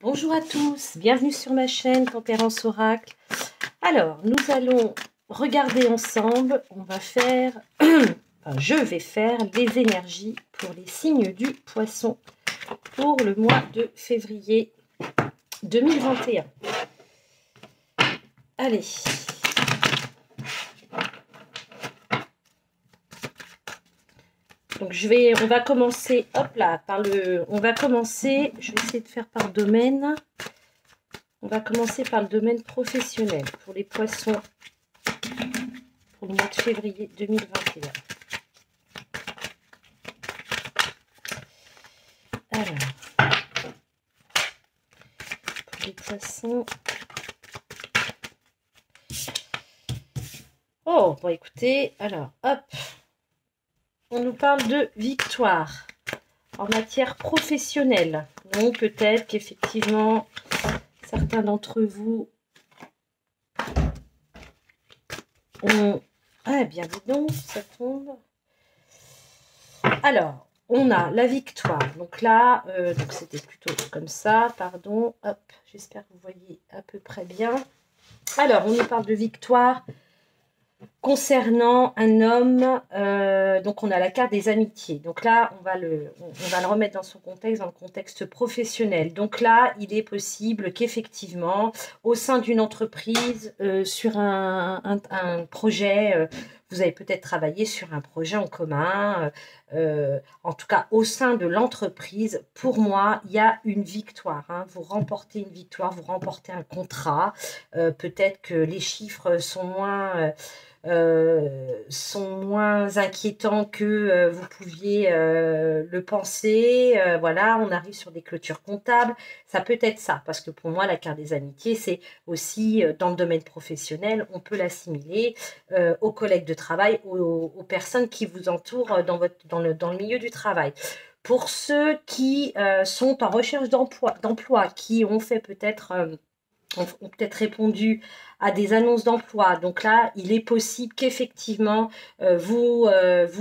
Bonjour à tous, bienvenue sur ma chaîne Tempérance Oracle. Alors, nous allons regarder ensemble, on va faire, je vais faire les énergies pour les signes du Poisson pour le mois de février 2021. Allez. Donc on va commencer, hop là, on va commencer, je vais essayer de faire par domaine. On va commencer par le domaine professionnel pour les poissons pour le mois de février 2021. Alors, pour les poissons. Oh, bon écoutez, alors, hop. On nous parle de victoire en matière professionnelle. Donc peut-être qu'effectivement, certains d'entre vous ont... Ah bien dis donc, ça tombe. Alors, on a la victoire. Donc là, donc c'était plutôt comme ça, pardon. Hop, j'espère que vous voyez à peu près bien. Alors, on nous parle de victoire concernant un homme, donc on a la carte des amitiés. Donc là, on va le remettre dans son contexte, dans le contexte professionnel. Donc là, il est possible qu'effectivement, au sein d'une entreprise, sur un projet, vous avez peut-être travaillé sur un projet en commun, en tout cas au sein de l'entreprise. Pour moi, il y a une victoire. Hein. Vous remportez une victoire, vous remportez un contrat. Peut-être que les chiffres sont moins inquiétants que vous pouviez le penser. Voilà, on arrive sur des clôtures comptables. Ça peut être ça, parce que pour moi, la carte des amitiés, c'est aussi dans le domaine professionnel, on peut l'assimiler aux collègues de travail, aux personnes qui vous entourent dans le milieu du travail. Pour ceux qui sont en recherche d'emploi, qui ont fait peut-être... ont peut-être répondu à des annonces d'emploi. Donc là, il est possible qu'effectivement, vous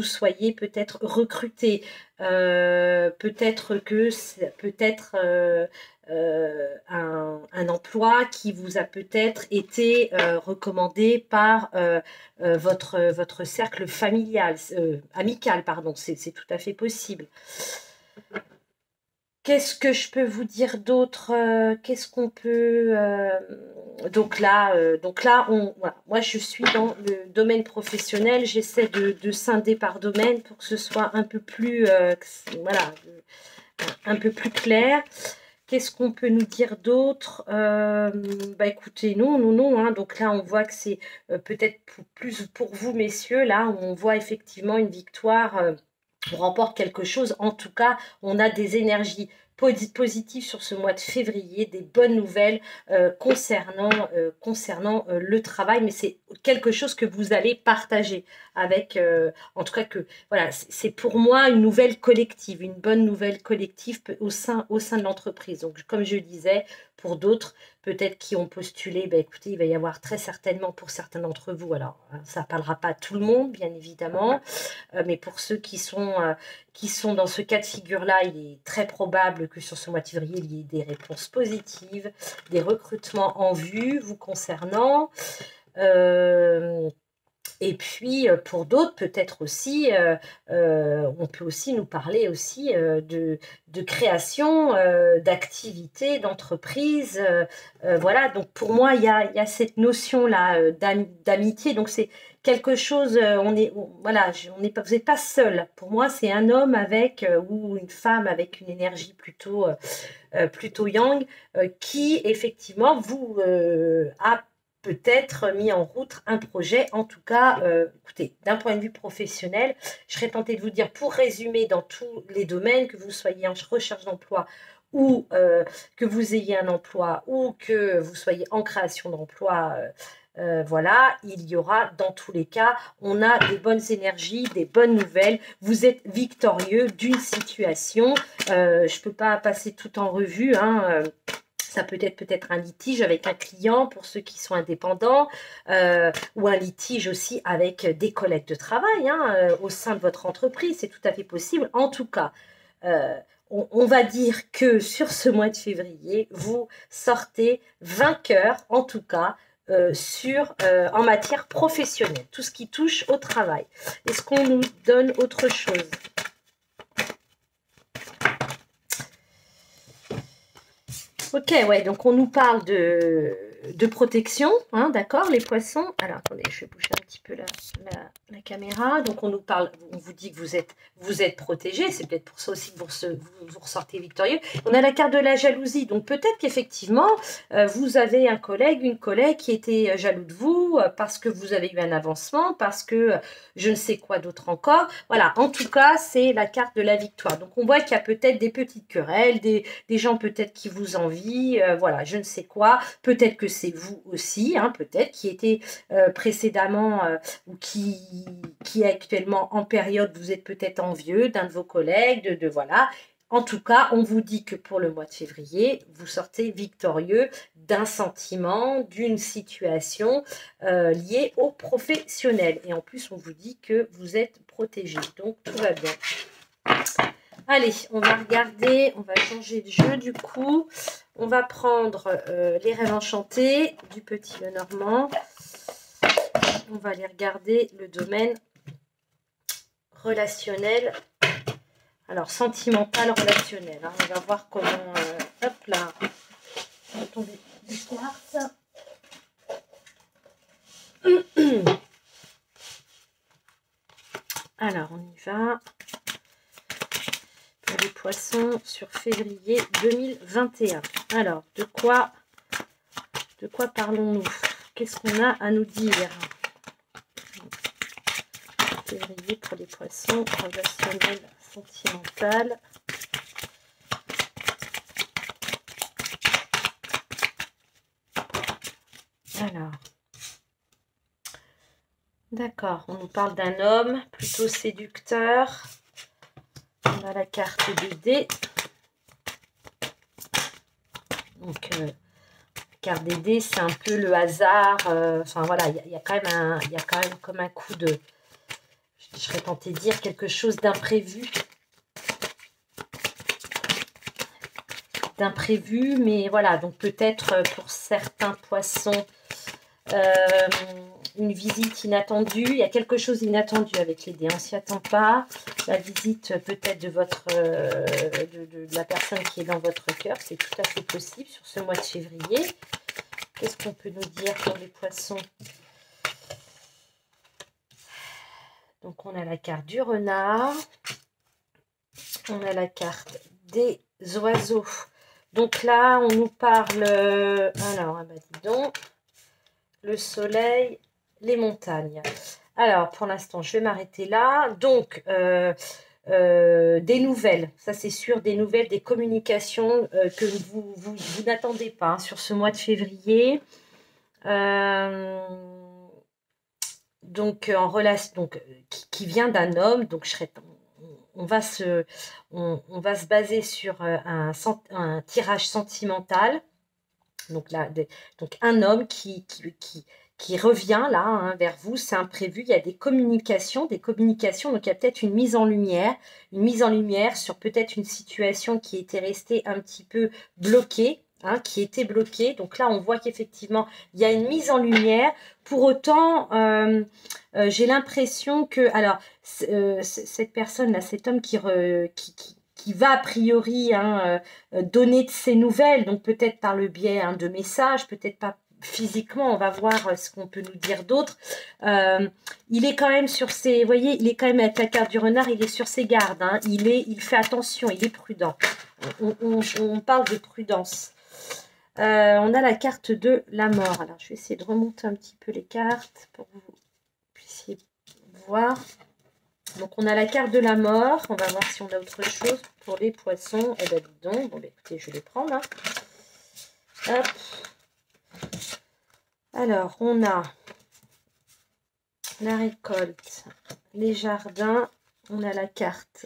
soyez peut-être recruté. Peut-être que c'est peut-être un emploi qui vous a peut-être été recommandé par votre cercle familial, amical, pardon. C'est tout à fait possible. Qu'est-ce que je peux vous dire d'autre? Qu'est-ce qu'on peut... Donc là, voilà. Moi, je suis dans le domaine professionnel. J'essaie de scinder par domaine pour que ce soit un peu plus, voilà, un peu plus clair. Qu'est-ce qu'on peut nous dire d'autre? Bah écoutez, non. Hein. Donc là, on voit que c'est peut-être plus pour vous, messieurs. Là, on voit effectivement une victoire. On remporte quelque chose. En tout cas, on a des énergies positives sur ce mois de février, des bonnes nouvelles concernant le travail, mais c'est quelque chose que vous allez partager avec, en tout cas que, voilà, c'est pour moi une nouvelle collective, une bonne nouvelle collective au sein de l'entreprise. Donc, comme je disais, pour d'autres, peut-être qui ont postulé, ben, écoutez, il va y avoir très certainement pour certains d'entre vous, alors ça ne parlera pas à tout le monde, bien évidemment, mais pour ceux qui sont dans ce cas de figure-là, il est très probable que sur ce mois de février, il y ait des réponses positives, des recrutements en vue vous concernant. Et puis, pour d'autres, peut-être aussi, on peut aussi nous parler aussi de création d'activités, d'entreprises. Voilà, donc pour moi, il y a cette notion-là d'amitié. Donc, c'est quelque chose, voilà, vous n'êtes pas seul. Pour moi, c'est un homme avec, ou une femme avec une énergie plutôt yang, qui, effectivement, vous a peut-être mis en route un projet. En tout cas, écoutez, d'un point de vue professionnel, je serais tentée de vous dire, pour résumer dans tous les domaines, que vous soyez en recherche d'emploi ou que vous ayez un emploi ou que vous soyez en création d'emploi, voilà, il y aura dans tous les cas, on a des bonnes énergies, des bonnes nouvelles. Vous êtes victorieux d'une situation. Je ne peux pas passer tout en revue, hein, ça peut être peut-être un litige avec un client pour ceux qui sont indépendants, ou un litige aussi avec des collègues de travail, hein, au sein de votre entreprise. C'est tout à fait possible. En tout cas, on va dire que sur ce mois de février, vous sortez vainqueur, en tout cas, en matière professionnelle, tout ce qui touche au travail. Est-ce qu'on nous donne autre chose? Ok, ouais, donc on nous parle de protection, hein, d'accord, les poissons. Alors, attendez, je vais bouger un petit peu la caméra. Donc, on nous parle, on vous dit que vous êtes protégé. C'est peut-être pour ça aussi que vous ressortez victorieux. On a la carte de la jalousie. Donc, peut-être qu'effectivement, vous avez un collègue, une collègue qui était jaloux de vous parce que vous avez eu un avancement, parce que je ne sais quoi d'autre encore. Voilà, en tout cas, c'est la carte de la victoire. Donc, on voit qu'il y a peut-être des petites querelles, des gens peut-être qui vous envient, voilà, je ne sais quoi. Peut-être que c'est vous aussi, hein, peut-être, qui était précédemment ou qui est actuellement en période, vous êtes peut-être envieux d'un de vos collègues, voilà. En tout cas, on vous dit que pour le mois de février, vous sortez victorieux d'un sentiment, d'une situation liée au professionnel. Et en plus, on vous dit que vous êtes protégé. Donc, tout va bien. Allez, on va regarder, on va changer de jeu du coup. On va prendre les rêves enchantés du petit Lenormand. On va aller regarder le domaine relationnel. Alors, sentimental, relationnel. Hein. On va voir comment... hop là. On va tomber des cartes. Alors, on y va. Pour les poissons sur février 2021. Alors, de quoi parlons-nous? Qu'est-ce qu'on a à nous dire? Février pour les poissons, relationnel, sentimental. Alors, d'accord, on nous parle d'un homme plutôt séducteur. On a la carte du dé. Donc, carte des dés, c'est un peu le hasard. Enfin, voilà, il y a quand même comme un coup de... Je serais tentée de dire quelque chose d'imprévu. Mais voilà, donc peut-être pour certains poissons, une visite inattendue. Il y a quelque chose d'inattendu avec les dés, on ne s'y attend pas. La visite peut-être de la personne qui est dans votre cœur, c'est tout à fait possible sur ce mois de février. Qu'est-ce qu'on peut nous dire pour les poissons? Donc on a la carte du renard, on a la carte des oiseaux. Donc là, on nous parle, alors, bah dis donc, le soleil, les montagnes. Alors, pour l'instant, je vais m'arrêter là. Donc, des nouvelles, ça c'est sûr, des nouvelles, des communications que vous n'attendez pas hein, sur ce mois de février. Donc, en relation, donc, qui vient d'un homme, donc on va se baser sur un tirage sentimental. Donc là, donc un homme qui revient là hein, vers vous, c'est imprévu. Il y a des communications. Donc il y a peut-être une mise en lumière sur peut-être une situation qui était restée un petit peu bloquée. Hein, qui était bloquée. Donc là, on voit qu'effectivement, il y a une mise en lumière. Pour autant, j'ai l'impression que... Alors, cette personne-là, cet homme qui va a priori hein, donner de ses nouvelles, donc peut-être par le biais hein, de messages, peut-être pas physiquement, on va voir ce qu'on peut nous dire d'autre. Il est quand même sur ses... Vous voyez, il est quand même avec la carte du renard, il est sur ses gardes. Hein, il fait attention, il est prudent. On parle de prudence. On a la carte de la mort. Alors, je vais essayer de remonter un petit peu les cartes pour que vous puissiez voir. Donc, on a la carte de la mort. On va voir si on a autre chose pour les poissons. Eh bien, dis donc. Bon, bah, écoutez, je vais les prendre. Hein. Hop. Alors, on a la récolte, les jardins. On a la carte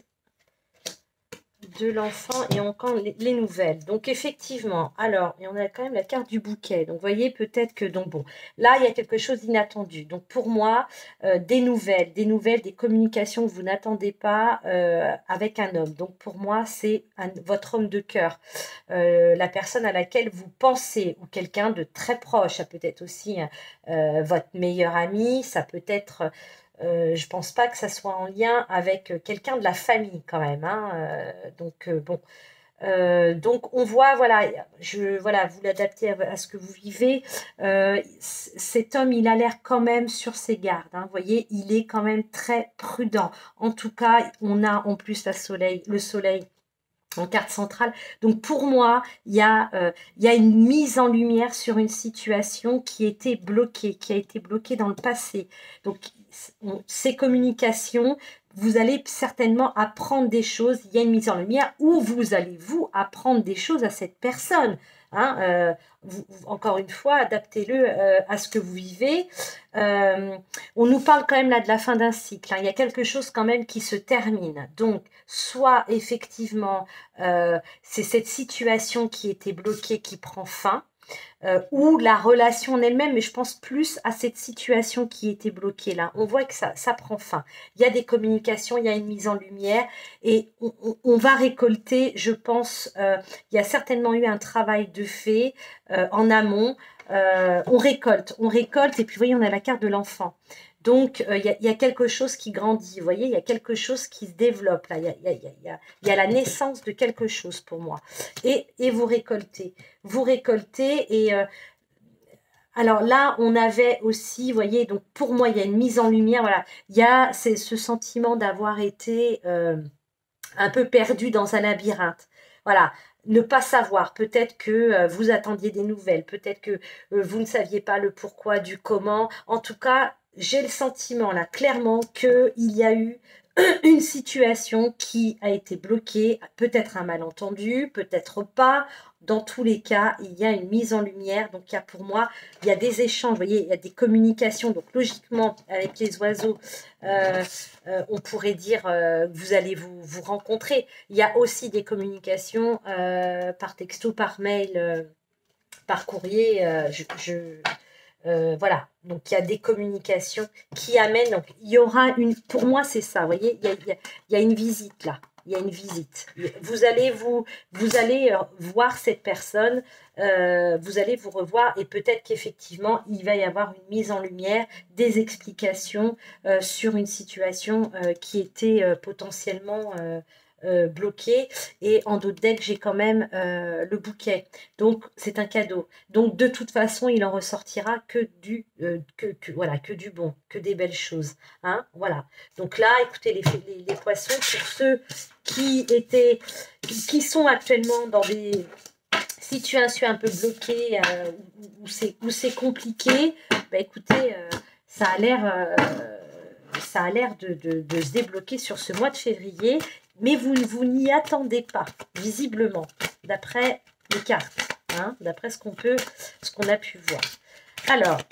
de l'enfant et encore les nouvelles. Donc effectivement, alors, et on a quand même la carte du bouquet. Donc vous voyez peut-être que, donc bon, là il y a quelque chose d'inattendu. Donc pour moi, des nouvelles, des communications que vous n'attendez pas avec un homme. Donc pour moi, c'est votre homme de cœur, la personne à laquelle vous pensez, ou quelqu'un de très proche. Ça peut être aussi votre meilleur ami, ça peut être... je pense pas que ça soit en lien avec quelqu'un de la famille quand même, hein, donc bon, donc on voit, voilà, voilà, vous l'adaptez à ce que vous vivez. Cet homme, il a l'air quand même sur ses gardes, hein, vous voyez, il est quand même très prudent. En tout cas, on a en plus le soleil en carte centrale. Donc pour moi, il y a une mise en lumière sur une situation qui était bloquée, qui a été bloquée dans le passé. Donc ces communications, vous allez certainement apprendre des choses. Il y a une mise en lumière où vous allez vous apprendre des choses à cette personne. Hein, encore une fois, adaptez-le à ce que vous vivez. On nous parle quand même là de la fin d'un cycle, hein. Il y a quelque chose quand même qui se termine. Donc, soit effectivement, c'est cette situation qui était bloquée qui prend fin, ou la relation en elle-même, mais je pense plus à cette situation qui était bloquée là. On voit que ça prend fin. Il y a des communications, il y a une mise en lumière et on va récolter, je pense, il y a certainement eu un travail de fait en amont. On récolte et puis vous voyez, on a la carte de l'enfant. Donc, il y a quelque chose qui grandit, vous voyez, il y a quelque chose qui se développe là, il y a la naissance de quelque chose pour moi. Et vous récoltez. Vous récoltez et alors là, on avait aussi, vous voyez, donc pour moi, il y a une mise en lumière, voilà, il y a ce sentiment d'avoir été un peu perdu dans un labyrinthe. Voilà, ne pas savoir, peut-être que vous attendiez des nouvelles, peut-être que vous ne saviez pas le pourquoi du comment. En tout cas, j'ai le sentiment là, clairement, qu'il y a eu une situation qui a été bloquée, peut-être un malentendu, peut-être pas. Dans tous les cas, il y a une mise en lumière. Donc, pour moi, il y a des échanges, vous voyez, il y a des communications. Donc, logiquement, avec les oiseaux, on pourrait dire vous allez vous rencontrer. Il y a aussi des communications par texto, par mail, par courrier. Voilà, donc il y a des communications qui amènent. Donc il y aura une. Pour moi, c'est ça. Vous voyez, il y a une visite là. Il y a une visite. Vous allez voir cette personne. Vous allez vous revoir et peut-être qu'effectivement il va y avoir une mise en lumière, des explications sur une situation qui était potentiellement bloquée. Et en d'autres decks, j'ai quand même le bouquet. Donc, c'est un cadeau. Donc, de toute façon, il en ressortira voilà, que du bon, que des belles choses. Hein, voilà. Donc là, écoutez, les poissons, pour ceux qui sont actuellement dans des situations un peu bloquées, où c'est compliqué, bah, écoutez, ça a l'air de se débloquer sur ce mois de février, mais vous n'y attendez pas, visiblement, d'après les cartes, hein, d'après ce qu'on a pu voir. Alors,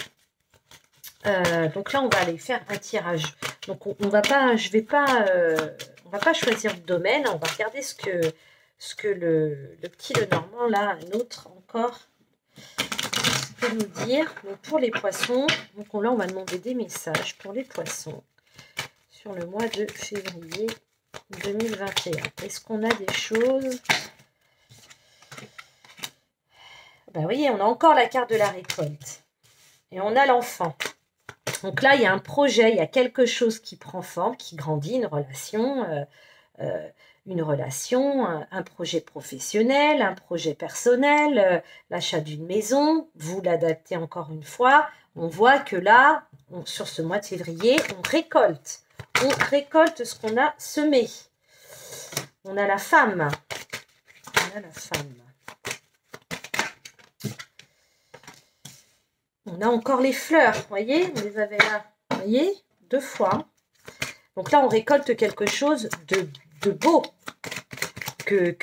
donc là, on va aller faire un tirage. Donc, on va pas choisir de domaine, on va regarder ce que le petit Lenormand, là, un autre encore, peut nous dire. Donc, pour les poissons, donc là, on va demander des messages pour les poissons sur le mois de février 2021. Est-ce qu'on a des choses? Ben, vous voyez, on a encore la carte de la récolte. Et on a l'enfant. Donc là, il y a un projet, il y a quelque chose qui prend forme, qui grandit, une relation, un projet professionnel, un projet personnel, l'achat d'une maison. Vous l'adaptez encore une fois. On voit que là, sur ce mois de février, on récolte. On récolte ce qu'on a semé. On a la femme. On a la femme. On a encore les fleurs, vous voyez, on les avait là, vous voyez, 2 fois. Donc là, on récolte quelque chose de beau, que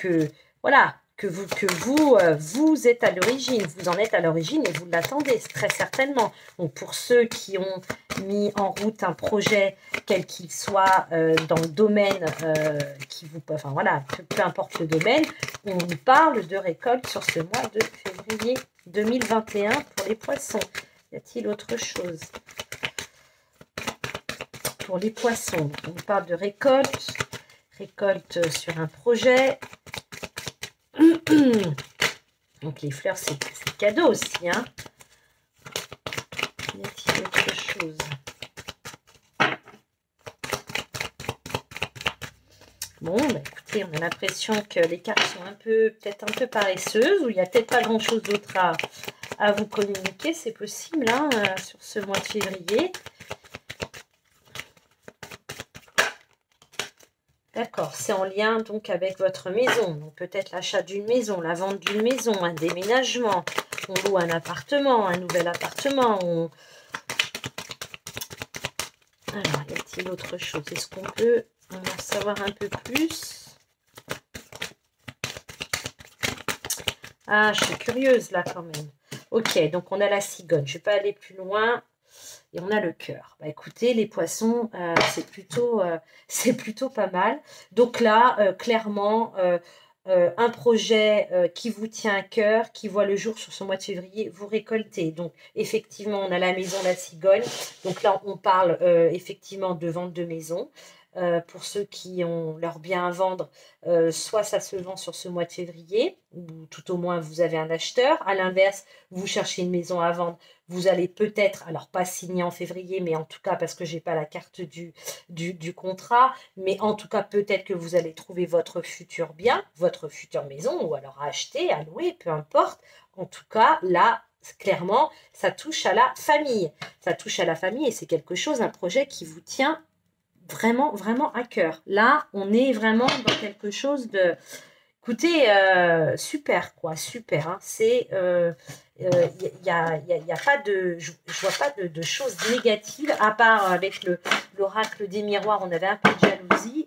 vous êtes à l'origine, vous en êtes à l'origine et vous l'attendez très certainement. Donc pour ceux qui ont mis en route un projet, quel qu'il soit, dans le domaine qui vous, enfin voilà, peu importe le domaine, on vous parle de récolte sur ce mois de février 2021 pour les poissons. Y a-t-il autre chose pour les poissons? On parle de récolte sur un projet. Donc les fleurs, c'est cadeau aussi, hein. Y a-t-il autre chose? Bon, bah écoutez, on a l'impression que les cartes sont peut-être un peu paresseuses, ou il n'y a peut-être pas grand-chose d'autre à vous communiquer, c'est possible, hein, sur ce mois de février. D'accord, c'est en lien donc avec votre maison, donc peut-être l'achat d'une maison, la vente d'une maison, un déménagement, on loue un appartement, un nouvel appartement. Alors, y a-t-il autre chose? Est-ce qu'on peut en savoir un peu plus? Ah, je suis curieuse là quand même. Ok, donc on a la cigogne, je ne vais pas aller plus loin. Et on a le cœur. Bah, écoutez, les poissons, c'est plutôt pas mal. Donc là, clairement, un projet qui vous tient à cœur, qui voit le jour sur ce mois de février, vous récoltez. Donc, effectivement, on a la maison La Cigogne. Donc là, on parle effectivement de vente de maison. Pour ceux qui ont leur bien à vendre, soit ça se vend sur ce mois de février, ou tout au moins vous avez un acheteur. À l'inverse, vous cherchez une maison à vendre, vous allez peut-être, alors pas signer en février, mais en tout cas parce que je n'ai pas la carte du contrat, mais en tout cas peut-être que vous allez trouver votre futur bien, votre future maison, ou alors à acheter, à louer, peu importe. En tout cas, là, clairement, ça touche à la famille. Ça touche à la famille et c'est quelque chose, un projet qui vous tient vraiment, vraiment à cœur. Là, on est vraiment dans quelque chose de... Écoutez, super, quoi, super. Hein. C'est... y a pas de... Je vois pas de choses négatives, à part avec l'oracle des miroirs, on avait un peu de jalousie.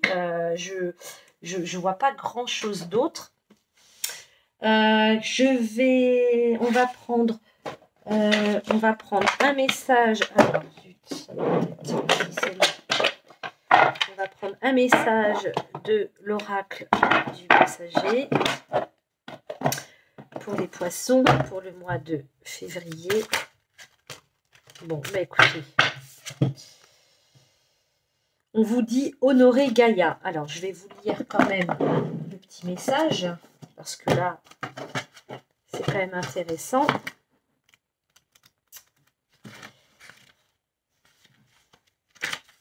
Je vois pas grand-chose d'autre. On va prendre un message. Alors, zut, on va prendre un message de l'oracle du messager pour les poissons pour le mois de février. Bon, bah écoutez, on vous dit honorer Gaïa. Alors, je vais vous lire quand même le petit message parce que là, c'est quand même intéressant.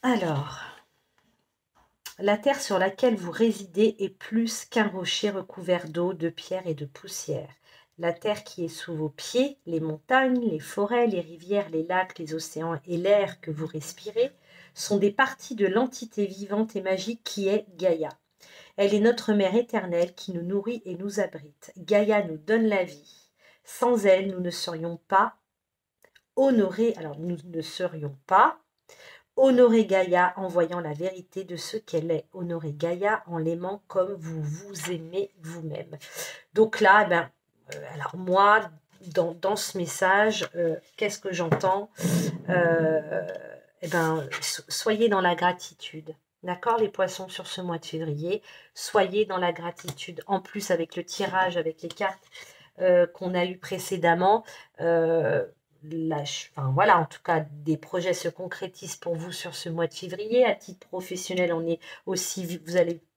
Alors, la terre sur laquelle vous résidez est plus qu'un rocher recouvert d'eau, de pierres et de poussière. La terre qui est sous vos pieds, les montagnes, les forêts, les rivières, les lacs, les océans et l'air que vous respirez sont des parties de l'entité vivante et magique qui est Gaïa. Elle est notre mère éternelle qui nous nourrit et nous abrite. Gaïa nous donne la vie. Sans elle, nous ne serions pas honorés. Alors, nous ne serions pas honorer Gaïa en voyant la vérité de ce qu'elle est. Honorer Gaïa en l'aimant comme vous vous aimez vous-même. Donc là, alors moi, dans ce message, qu'est-ce que j'entends? Soyez dans la gratitude. D'accord, les poissons, sur ce mois de février, soyez dans la gratitude. En plus, avec le tirage, avec les cartes qu'on a eu précédemment, voilà, en tout cas, des projets se concrétisent pour vous sur ce mois de février. À titre professionnel, on est aussi,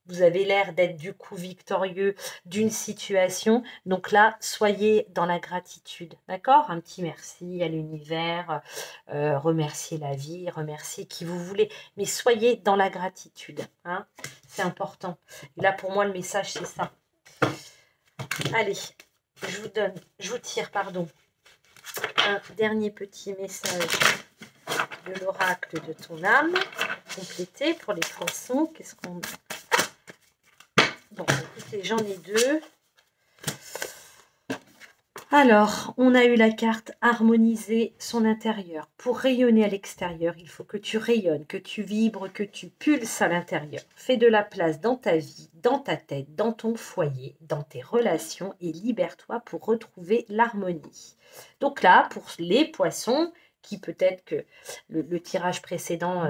vous avez l'air d'être du coup victorieux d'une situation. Donc là, soyez dans la gratitude, d'accord? Un petit merci à l'univers, remerciez la vie, remerciez qui vous voulez, mais soyez dans la gratitude, hein? C'est important. Et là, pour moi, le message, c'est ça. Allez, je vous tire, pardon. Un dernier petit message de l'oracle de ton âme, complété pour les poissons. Qu'est-ce qu'on... Bon, écoutez, j'en ai deux. Alors, on a eu la carte harmoniser son intérieur. Pour rayonner à l'extérieur, il faut que tu rayonnes, que tu vibres, que tu pulses à l'intérieur. Fais de la place dans ta vie, dans ta tête, dans ton foyer, dans tes relations et libère-toi pour retrouver l'harmonie. Donc là, pour les poissons, qui peut-être que le tirage précédent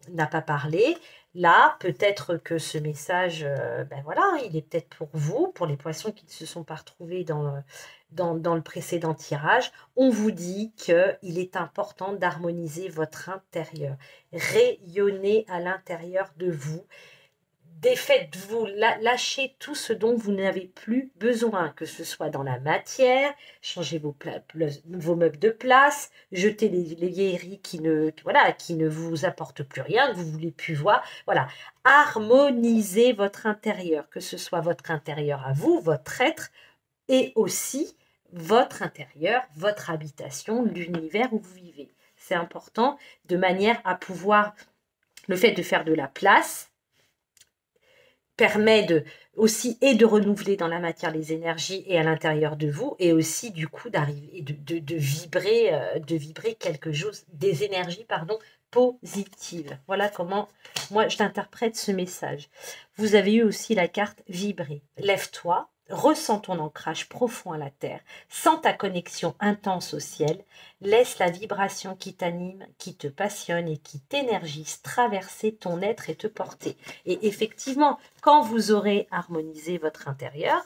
n'a pas parlé, là, peut-être que ce message, ben voilà, il est peut-être pour vous, pour les poissons qui ne se sont pas retrouvés dans le précédent tirage. On vous dit qu'il est important d'harmoniser votre intérieur. Rayonnez à l'intérieur de vous. Défaites-vous, lâchez tout ce dont vous n'avez plus besoin, que ce soit dans la matière, changez vos meubles de place, jetez les vieilleries qui ne vous apportent plus rien, que vous ne voulez plus voir. Voilà, harmonisez votre intérieur, que ce soit votre intérieur à vous, votre être, et aussi votre intérieur, votre habitation, l'univers où vous vivez. C'est important de manière à pouvoir, le fait de faire de la place, permet aussi et de renouveler dans la matière les énergies et à l'intérieur de vous et aussi du coup d'arriver de vibrer quelque chose des énergies positives. Voilà comment moi je t'interprète ce message. Vous avez eu aussi la carte vibrer. Lève-toi, ressens ton ancrage profond à la terre, sens ta connexion intense au ciel, laisse la vibration qui t'anime, qui te passionne et qui t'énergise traverser ton être et te porter. Et effectivement, quand vous aurez harmonisé votre intérieur,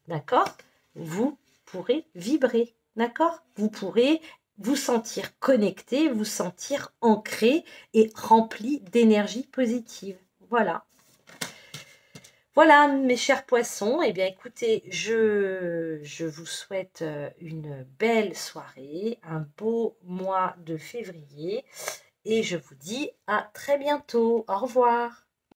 d'accord, vous pourrez vibrer, d'accord. Vous pourrez vous sentir connecté, vous sentir ancré et rempli d'énergie positive. Voilà. Voilà, mes chers poissons, eh bien écoutez, je vous souhaite une belle soirée, un beau mois de février et je vous dis à très bientôt. Au revoir.